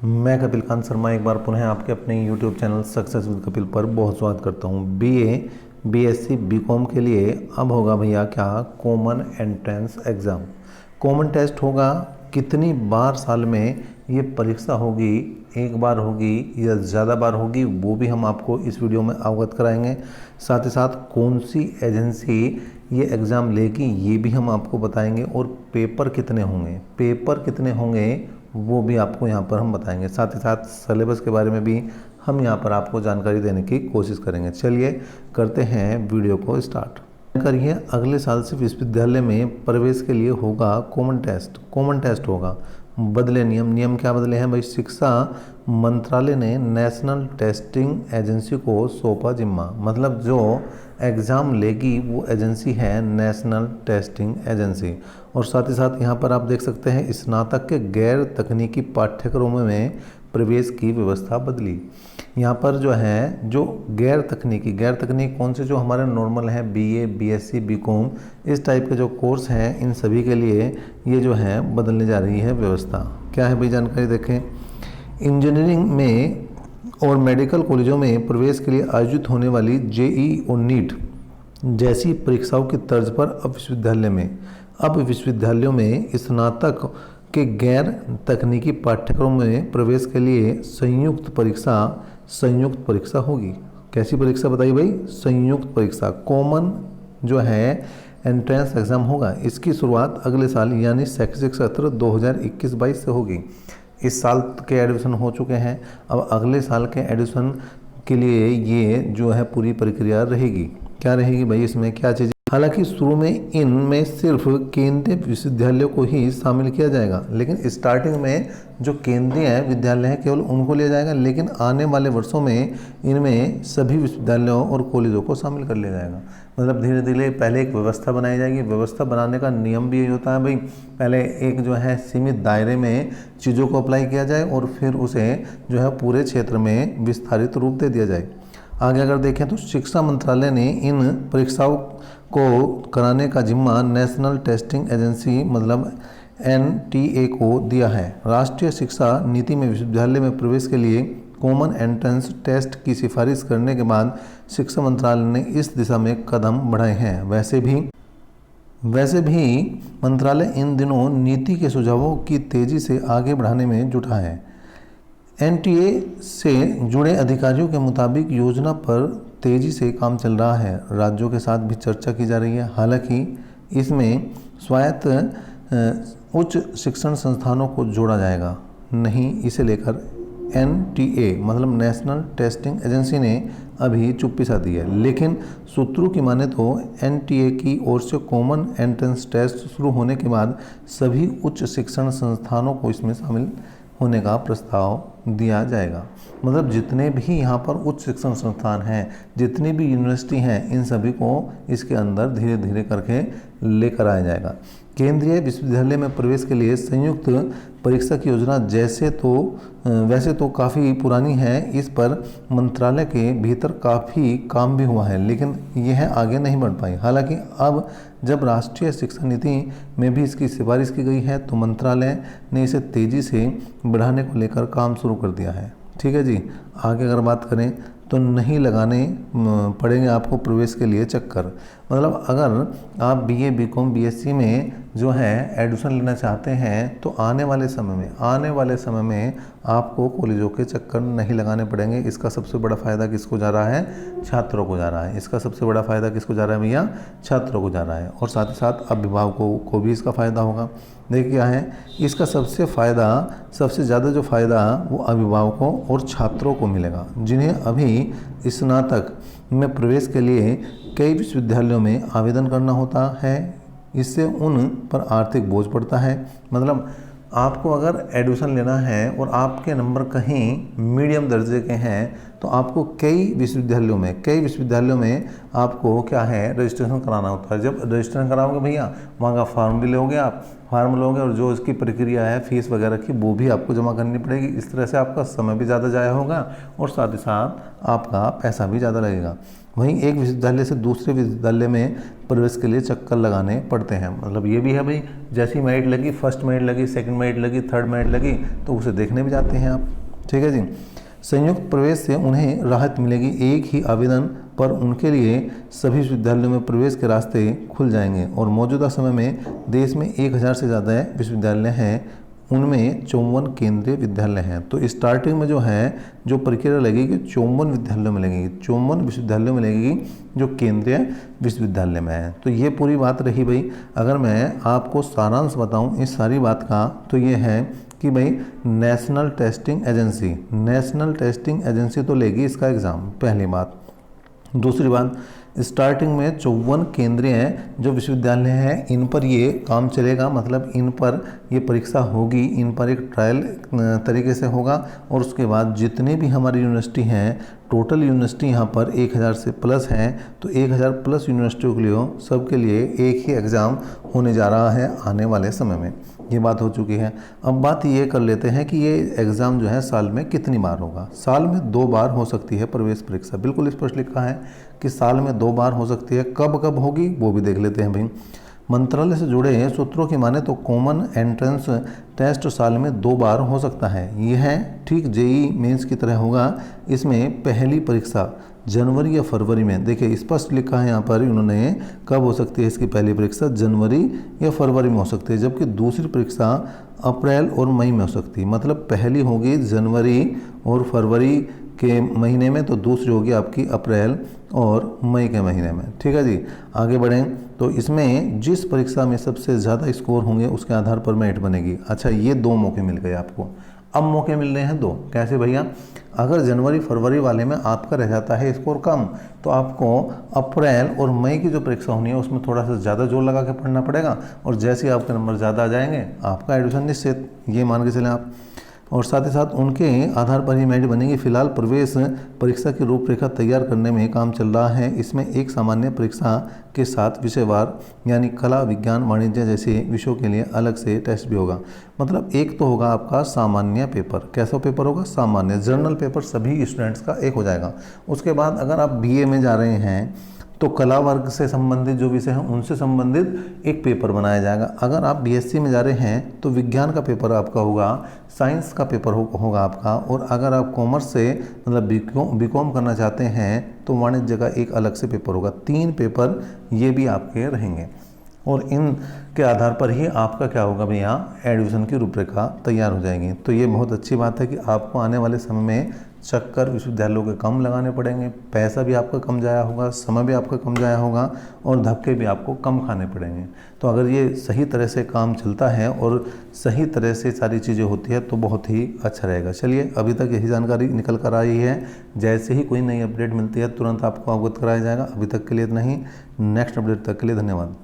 मैं कपिल कांत शर्मा एक बार पुनः आपके अपने YouTube channel success with Kapil पर बहुत स्वागत करता हूँ। BA, BSc, BCom के लिए अब होगा भैया क्या, common entrance exam. Common test होगा, कितनी बार साल में ये परीक्षा होगी, एक बार होगी या ज़्यादा बार होगी, वो भी हम आपको इस वीडियो में अवगत कराएंगे। साथ ही साथ कौन सी एजेंसी ये एग्ज़ाम लेगी ये भी हम आपको बताएंगे, और पेपर कितने होंगे वो भी आपको यहाँ पर हम बताएंगे। साथ ही साथ सिलेबस के बारे में भी हम यहाँ पर आपको जानकारी देने की कोशिश करेंगे। चलिए करते हैं वीडियो को स्टार्ट। करिए, अगले साल से विश्वविद्यालय में प्रवेश के लिए होगा कॉमन टेस्ट होगा। बदले नियम क्या बदले हैं भाई? शिक्षा मंत्रालय ने नेशनल टेस्टिंग एजेंसी को सौंपा जिम्मा। मतलब जो एग्ज़ाम लेगी वो एजेंसी है नेशनल टेस्टिंग एजेंसी। और साथ ही साथ यहाँ पर आप देख सकते हैं स्नातक के गैर तकनीकी पाठ्यक्रमों में प्रवेश की व्यवस्था बदली। यहाँ पर जो है जो गैर तकनीक कौन से, जो हमारे नॉर्मल हैं BA, BSc, BCom इस टाइप के जो कोर्स हैं, इन सभी के लिए ये जो है बदलने जा रही है व्यवस्था। क्या है भाई, जानकारी देखें। इंजीनियरिंग में और मेडिकल कॉलेजों में प्रवेश के लिए आयोजित होने वाली JEE और NEET जैसी परीक्षाओं की तर्ज पर अब विश्वविद्यालयों में स्नातक के गैर तकनीकी पाठ्यक्रमों में प्रवेश के लिए संयुक्त परीक्षा होगी। कैसी परीक्षा बताइए भाई? संयुक्त परीक्षा, कॉमन जो है एंट्रेंस एग्ज़ाम होगा। इसकी शुरुआत अगले साल यानी शैक्षणिक सत्र 2021-22 से होगी। इस साल के एडमिशन हो चुके हैं, अब अगले साल के एडमिशन के लिए ये जो है पूरी प्रक्रिया रहेगी। क्या रहेगी भाई इसमें, क्या चीज़? हालांकि शुरू में इनमें सिर्फ केंद्रीय विश्वविद्यालयों को ही शामिल किया जाएगा, लेकिन स्टार्टिंग में जो केंद्रीय विद्यालय हैं केवल उनको लिया जाएगा, लेकिन आने वाले वर्षों में इनमें सभी विश्वविद्यालयों और कॉलेजों को शामिल कर लिया जाएगा। मतलब धीरे धीरे पहले एक व्यवस्था बनाई जाएगी। व्यवस्था बनाने का नियम भी यही होता है भाई, पहले एक जो है सीमित दायरे में चीज़ों को अप्लाई किया जाए और फिर उसे जो है पूरे क्षेत्र में विस्तारित रूप दे दिया जाए। आगे अगर देखें तो शिक्षा मंत्रालय ने इन परीक्षाओं को कराने का जिम्मा नेशनल टेस्टिंग एजेंसी मतलब NTA को दिया है। राष्ट्रीय शिक्षा नीति में विश्वविद्यालय में प्रवेश के लिए कॉमन एंट्रेंस टेस्ट की सिफारिश करने के बाद शिक्षा मंत्रालय ने इस दिशा में कदम बढ़ाए हैं। वैसे भी मंत्रालय इन दिनों नीति के सुझावों की तेज़ी से आगे बढ़ाने में जुटा है। NTA से जुड़े अधिकारियों के मुताबिक योजना पर तेज़ी से काम चल रहा है। राज्यों के साथ भी चर्चा की जा रही है। हालांकि इसमें स्वायत्त उच्च शिक्षण संस्थानों को जोड़ा जाएगा नहीं, इसे लेकर NTA मतलब नेशनल टेस्टिंग एजेंसी ने अभी चुप्पी सा दी है। लेकिन सूत्रों की माने तो NTA की ओर से कॉमन एंट्रेंस टेस्ट शुरू होने के बाद सभी उच्च शिक्षण संस्थानों को इसमें शामिल होने का प्रस्ताव दिया जाएगा। मतलब जितने भी यहाँ पर उच्च शिक्षण संस्थान हैं, जितनी भी यूनिवर्सिटी हैं, इन सभी को इसके अंदर धीरे धीरे करके लेकर आया जाएगा। केंद्रीय विश्वविद्यालय में प्रवेश के लिए संयुक्त परीक्षा की योजना वैसे तो काफ़ी पुरानी है। इस पर मंत्रालय के भीतर काफ़ी काम भी हुआ है, लेकिन यह आगे नहीं बढ़ पाई। हालांकि अब जब राष्ट्रीय शिक्षा नीति में भी इसकी सिफारिश की गई है तो मंत्रालय ने इसे तेज़ी से बढ़ाने को लेकर काम शुरू कर दिया है। ठीक है जी। आगे अगर बात करें तो नहीं लगाने पड़ेंगे आपको प्रवेश के लिए चक्कर। मतलब अगर आप BA, BCom, BSc में जो है एडमिशन लेना चाहते हैं तो आने वाले समय में आपको कॉलेजों के चक्कर नहीं लगाने पड़ेंगे। इसका सबसे बड़ा फ़ायदा किसको जा रहा है? छात्रों को जा रहा है। इसका सबसे बड़ा फ़ायदा किसको जा रहा है भैया? छात्रों को जा रहा है। और साथ ही साथ अभिभावकों को भी इसका फ़ायदा होगा। देखिए क्या है, इसका सबसे ज़्यादा जो फ़ायदा वो अभिभावकों और छात्रों को मिलेगा, जिन्हें अभी स्नातक में प्रवेश के लिए कई विश्वविद्यालयों में आवेदन करना होता है। इससे उन पर आर्थिक बोझ पड़ता है। मतलब आपको अगर एडमिशन लेना है और आपके नंबर कहीं मीडियम दर्जे के हैं तो आपको कई विश्वविद्यालयों में आपको क्या है, रजिस्ट्रेशन कराना होता है। जब रजिस्ट्रेशन कराओगे भैया, वहाँ का फॉर्म भी लोगे और जो इसकी प्रक्रिया है फीस वगैरह की वो भी आपको जमा करनी पड़ेगी। इस तरह से आपका समय भी ज़्यादा जाया होगा और साथ ही साथ आपका पैसा भी ज़्यादा लगेगा। वहीं एक विश्वविद्यालय से दूसरे विश्वविद्यालय में प्रवेश के लिए चक्कर लगाने पड़ते हैं। मतलब ये भी है भाई, जैसी मेरिट लगी, फर्स्ट मेरिट लगी, सेकंड मेरिट लगी, थर्ड मेरिट लगी, तो उसे देखने भी जाते हैं आप। ठीक है जी। संयुक्त प्रवेश से उन्हें राहत मिलेगी, एक ही आवेदन पर उनके लिए सभी विश्वविद्यालयों में प्रवेश के रास्ते खुल जाएंगे। और मौजूदा समय में देश में 1000 से ज़्यादा विश्वविद्यालय हैं, उनमें 54 केंद्रीय विद्यालय हैं। तो स्टार्टिंग में जो है जो प्रक्रिया लगेगी 54 विद्यालयों में लगेगी, 54 विश्वविद्यालयों में लगेगी जो केंद्रीय विश्वविद्यालय में है। तो ये पूरी बात रही भाई। अगर मैं आपको सारांश बताऊं इस सारी बात का, तो ये है कि भाई नेशनल टेस्टिंग एजेंसी तो लेगी इसका एग्ज़ाम, पहली बात। दूसरी बात, स्टार्टिंग में 54 केंद्रीय जो विश्वविद्यालय हैं इन पर ये काम चलेगा, मतलब इन पर ये परीक्षा होगी, इन पर एक ट्रायल तरीके से होगा। और उसके बाद जितने भी हमारी यूनिवर्सिटी हैं, टोटल यूनिवर्सिटी यहाँ पर 1000 से प्लस हैं, तो 1000 प्लस यूनिवर्सिटियों के लिए सबके लिए एक ही एग्ज़ाम होने जा रहा है आने वाले समय में। ये बात हो चुकी है। अब बात ये कर लेते हैं कि ये एग्ज़ाम जो है साल में कितनी बार होगा। साल में 2 बार हो सकती है प्रवेश परीक्षा, बिल्कुल स्पष्ट लिखा है कि साल में 2 बार हो सकती है। कब कब होगी वो भी देख लेते हैं भाई। मंत्रालय से जुड़े सूत्रों की माने तो कॉमन एंट्रेंस टेस्ट साल में 2 बार हो सकता है। यह ठीक जेईई मेंस की तरह होगा। इसमें पहली परीक्षा जनवरी या फरवरी में, देखिए स्पष्ट लिखा है यहाँ पर इन्होंने कब हो सकती है इसकी पहली परीक्षा, जनवरी या फरवरी में हो सकती है, जबकि दूसरी परीक्षा अप्रैल और मई में हो सकती है। मतलब पहली होगी जनवरी और फरवरी के महीने में, तो दूसरी होगी आपकी अप्रैल और मई के महीने में। ठीक है जी। आगे बढ़ें तो इसमें जिस परीक्षा में सबसे ज़्यादा स्कोर होंगे उसके आधार पर मेरिट बनेगी। अच्छा, ये 2 मौके मिल गए आपको। अब मौके मिल रहे हैं 2, कैसे भैया? अगर जनवरी फरवरी वाले में आपका रह जाता है स्कोर कम, तो आपको अप्रैल और मई की जो परीक्षा होनी है उसमें थोड़ा सा ज़्यादा जोर लगा के पढ़ना पड़ेगा। और जैसे ही आपके नंबर ज़्यादा आ जाएंगे आपका एडमिशन निश्चित, ये मान के चलें आप। और साथ ही साथ उनके आधार पर ही मेरिट बनेगी। फिलहाल प्रवेश परीक्षा की रूपरेखा तैयार करने में काम चल रहा है। इसमें एक सामान्य परीक्षा के साथ विषयवार यानी कला, विज्ञान, वाणिज्य जैसे विषयों के लिए अलग से टेस्ट भी होगा। मतलब एक तो होगा आपका सामान्य पेपर। कैसा पेपर होगा? सामान्य। जर्नल पेपर सभी स्टूडेंट्स का एक हो जाएगा। उसके बाद अगर आप बीए में जा रहे हैं तो कला वर्ग से संबंधित जो विषय हैं उनसे संबंधित एक पेपर बनाया जाएगा। अगर आप बीएससी में जा रहे हैं तो विज्ञान का पेपर आपका होगा, साइंस का पेपर होगा आपका। और अगर आप कॉमर्स से मतलब बीकॉम करना चाहते हैं तो वाणिज्य का एक अलग से पेपर होगा। 3 पेपर ये भी आपके रहेंगे और इन के आधार पर ही आपका क्या होगा भैया, एडमिशन की रूपरेखा तैयार हो जाएगी। तो ये बहुत अच्छी बात है कि आपको आने वाले समय में चक्कर विश्वविद्यालयों के कम लगाने पड़ेंगे, पैसा भी आपका कम जाया होगा, समय भी आपका कम जाया होगा और धक्के भी आपको कम खाने पड़ेंगे। तो अगर ये सही तरह से काम चलता है और सही तरह से सारी चीज़ें होती है तो बहुत ही अच्छा रहेगा। चलिए, अभी तक यही जानकारी निकल कर आई है। जैसे ही कोई नई अपडेट मिलती है तुरंत आपको अवगत कराया जाएगा। अभी तक के लिए इतना ही। नेक्स्ट अपडेट तक के लिए धन्यवाद।